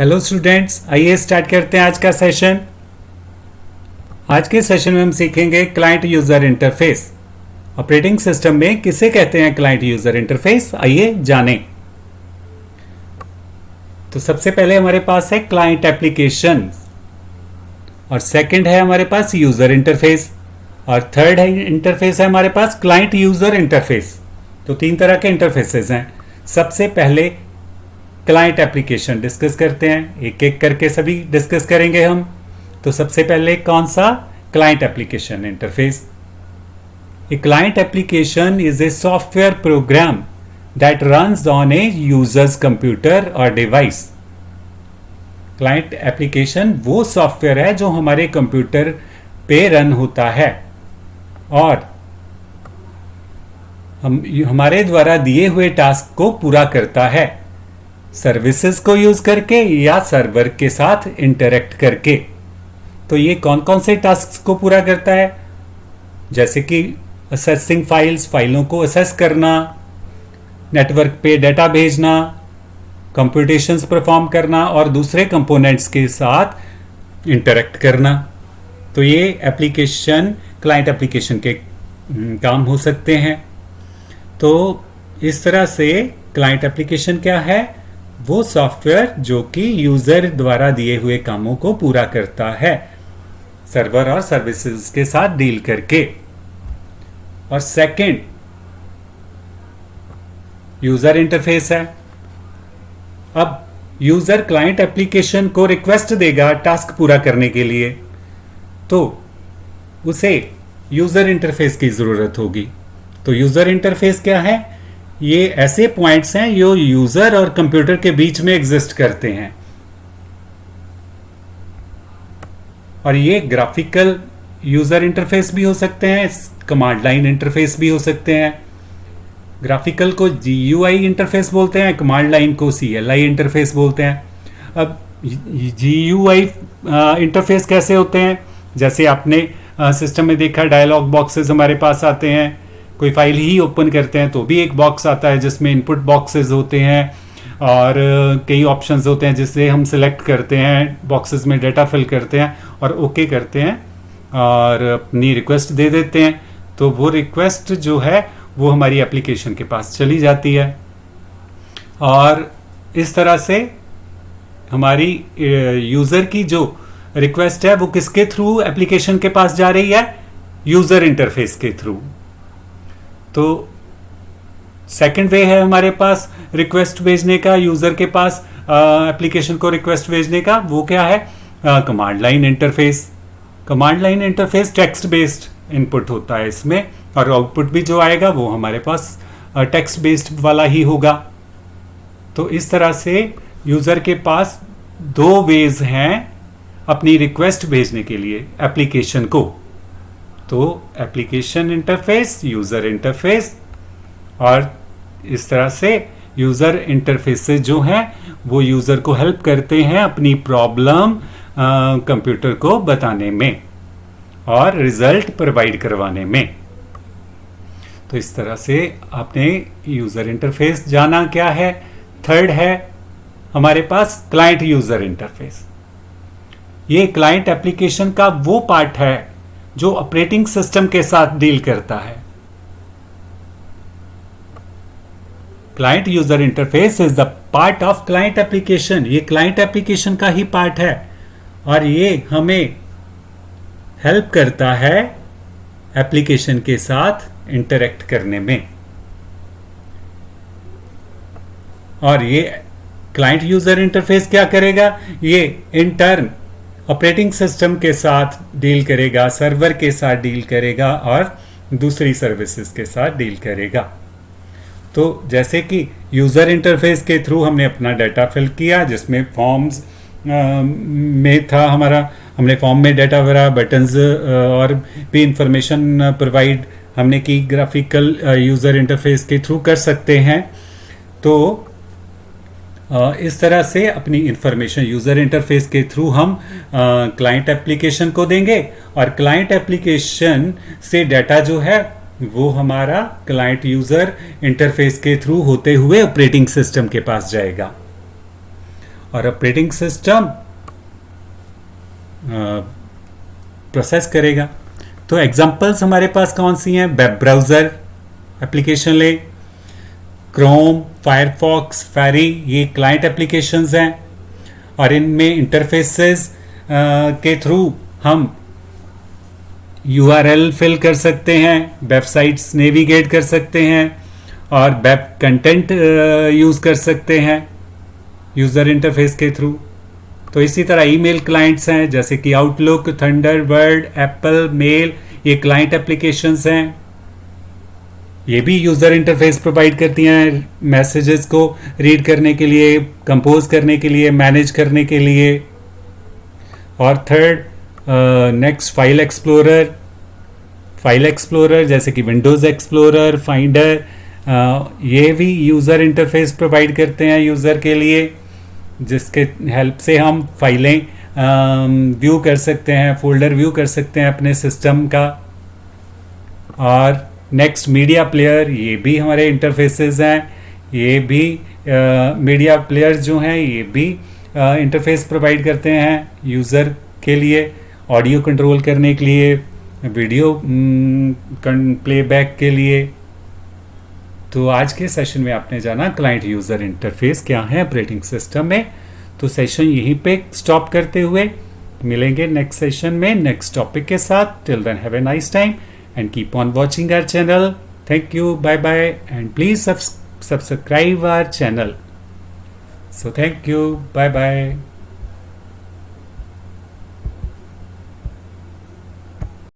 Hello students, आइए start करते हैं आज का सेशन। आज के सेशन में हम सीखेंगे client user interface. Operating system में किसे कहते हैं क्लाइंट यूजर इंटरफेस, आइए जानें। तो सबसे पहले हमारे पास है क्लाइंट एप्लीकेशन, और सेकंड है हमारे पास यूजर इंटरफेस, और थर्ड है इंटरफेस है हमारे पास क्लाइंट यूजर इंटरफेस। तो तीन तरह के इंटरफेसेस हैं। सबसे पहले क्लाइंट एप्लीकेशन डिस्कस करते हैं, एक एक करके सभी डिस्कस करेंगे हम। तो सबसे पहले कौन सा? Client application interface. A client application is a software program that runs on A users computer और डिवाइस। क्लाइंट एप्लीकेशन वो सॉफ्टवेयर है जो हमारे कंप्यूटर पे रन होता है और हमारे द्वारा दिए हुए टास्क को पूरा करता है, सर्विसेज को यूज करके या सर्वर के साथ इंटरेक्ट करके। तो ये कौन कौन से टास्क को पूरा करता है? जैसे कि असेसिंग फाइलों को असेस करना, नेटवर्क पे डाटा भेजना, कंप्यूटेशंस परफॉर्म करना और दूसरे कंपोनेंट्स के साथ इंटरेक्ट करना। तो ये एप्लीकेशन क्लाइंट एप्लीकेशन के काम हो सकते हैं। तो इस तरह से क्लाइंट एप्लीकेशन क्या है? वो सॉफ्टवेयर जो कि यूजर द्वारा दिए हुए कामों को पूरा करता है, सर्वर और सर्विसेज के साथ डील करके। और सेकंड यूजर इंटरफेस है। अब यूजर क्लाइंट एप्लीकेशन को रिक्वेस्ट देगा टास्क पूरा करने के लिए, तो उसे यूजर इंटरफेस की जरूरत होगी। तो यूजर इंटरफेस क्या है? ये ऐसे पॉइंट्स हैं जो यूजर और कंप्यूटर के बीच में एग्जिस्ट करते हैं, और ये ग्राफिकल यूजर इंटरफेस भी हो सकते हैं, कमांड लाइन इंटरफेस भी हो सकते हैं। ग्राफिकल को GUI इंटरफेस बोलते हैं, कमांड लाइन को CLI इंटरफेस बोलते हैं। अब GUI इंटरफेस कैसे होते हैं? जैसे आपने सिस्टम में देखा, डायलॉग बॉक्सेस हमारे पास आते हैं। कोई फाइल ही ओपन करते हैं तो भी एक बॉक्स आता है जिसमें इनपुट बॉक्सेस होते हैं और कई ऑप्शंस होते हैं जिससे हम सिलेक्ट करते हैं, बॉक्सेस में डाटा फिल करते हैं और ओके करते हैं और अपनी रिक्वेस्ट दे देते हैं। तो वो रिक्वेस्ट जो है वो हमारी एप्लीकेशन के पास चली जाती है, और इस तरह से हमारी यूज़र की जो रिक्वेस्ट है वो किसके थ्रू एप्लीकेशन के पास जा रही है? यूज़र इंटरफेस के थ्रू। तो सेकंड वे है हमारे पास रिक्वेस्ट भेजने का यूजर के पास एप्लीकेशन को रिक्वेस्ट भेजने का। वो क्या है? Command line interface. Command line interface text based input होता है इसमें, और आउटपुट भी जो आएगा वो हमारे पास टेक्स्ट बेस्ड वाला ही होगा। तो इस तरह से यूजर के पास दो वेज हैं अपनी रिक्वेस्ट भेजने के लिए एप्लीकेशन को। तो एप्लीकेशन इंटरफेस, यूजर इंटरफेस, और इस तरह से यूजर इंटरफेस से जो है वो यूजर को हेल्प करते हैं अपनी प्रॉब्लम कंप्यूटर को बताने में और रिजल्ट प्रोवाइड करवाने में। तो इस तरह से आपने यूजर इंटरफेस जाना क्या है। थर्ड है हमारे पास क्लाइंट यूजर इंटरफेस। ये क्लाइंट एप्लीकेशन का वो पार्ट है जो ऑपरेटिंग सिस्टम के साथ डील करता है। Client user interface is the part of client application. ये क्लाइंट एप्लीकेशन का ही पार्ट है और ये हमें हेल्प करता है एप्लीकेशन के साथ इंटरेक्ट करने में। और ये क्लाइंट यूजर इंटरफेस क्या करेगा? ये इन टर्न ऑपरेटिंग सिस्टम के साथ डील करेगा, सर्वर के साथ डील करेगा और दूसरी सर्विसेज के साथ डील करेगा। तो जैसे कि यूज़र इंटरफेस के थ्रू हमने अपना डाटा फिल किया, जिसमें फॉर्म्स में था हमारा, हमने फॉर्म में डाटा भरा, बटन्स और भी इंफॉर्मेशन प्रोवाइड हमने की, ग्राफिकल यूज़र इंटरफेस के थ्रू कर सकते हैं। तो इस तरह से अपनी इंफॉर्मेशन यूज़र इंटरफेस के थ्रू हम क्लाइंट एप्लीकेशन को देंगे, और क्लाइंट एप्लीकेशन से डाटा जो है वो हमारा क्लाइंट यूज़र इंटरफेस के थ्रू होते हुए ऑपरेटिंग सिस्टम के पास जाएगा। और ऑपरेटिंग सिस्टम प्रोसेस करेगा। तो एग्जांपल्स हमारे पास कौन सी हैं? वेब ब्राउज़र एप्लीकेशन ले, क्रोम, फायरफॉक्स, फेरी, ये क्लाइंट एप्लीकेशंस हैं और इनमें इंटरफेसेस के थ्रू हम URL फिल कर सकते हैं, वेबसाइट्स नेविगेट कर सकते हैं और वेब कंटेंट यूज़ कर सकते हैं यूज़र इंटरफेस के थ्रू। तो इसी तरह ईमेल क्लाइंट्स हैं जैसे कि आउटलुक, थंडरबर्ड, एप्पल मेल, ये क्लाइंट एप्लीकेशंस हैं। ये भी यूज़र इंटरफेस प्रोवाइड करती हैं मैसेजेस को रीड करने के लिए, कंपोज करने के लिए, मैनेज करने के लिए। और थर्ड नेक्स्ट फाइल एक्सप्लोरर जैसे कि विंडोज़ एक्सप्लोरर, फाइंडर, ये भी यूज़र इंटरफेस प्रोवाइड करते हैं यूज़र के लिए, जिसके हेल्प से हम फाइलें व्यू कर सकते हैं, फोल्डर व्यू कर सकते हैं अपने सिस्टम का। और नेक्स्ट मीडिया प्लेयर, ये भी हमारे इंटरफेसेस हैं। ये भी मीडिया प्लेयर जो हैं ये भी इंटरफेस प्रोवाइड करते हैं यूज़र के लिए, ऑडियो कंट्रोल करने के लिए, वीडियो प्लेबैक के लिए। तो आज के सेशन में आपने जाना क्लाइंट यूज़र इंटरफेस क्या है ऑपरेटिंग सिस्टम में। तो सेशन यहीं पे स्टॉप करते हुए मिलेंगे नेक्स्ट सेशन में नेक्स्ट टॉपिक के साथ। Till then have a nice time and keep on watching our channel. Thank you, bye bye, and please subscribe our channel. So thank you, bye bye.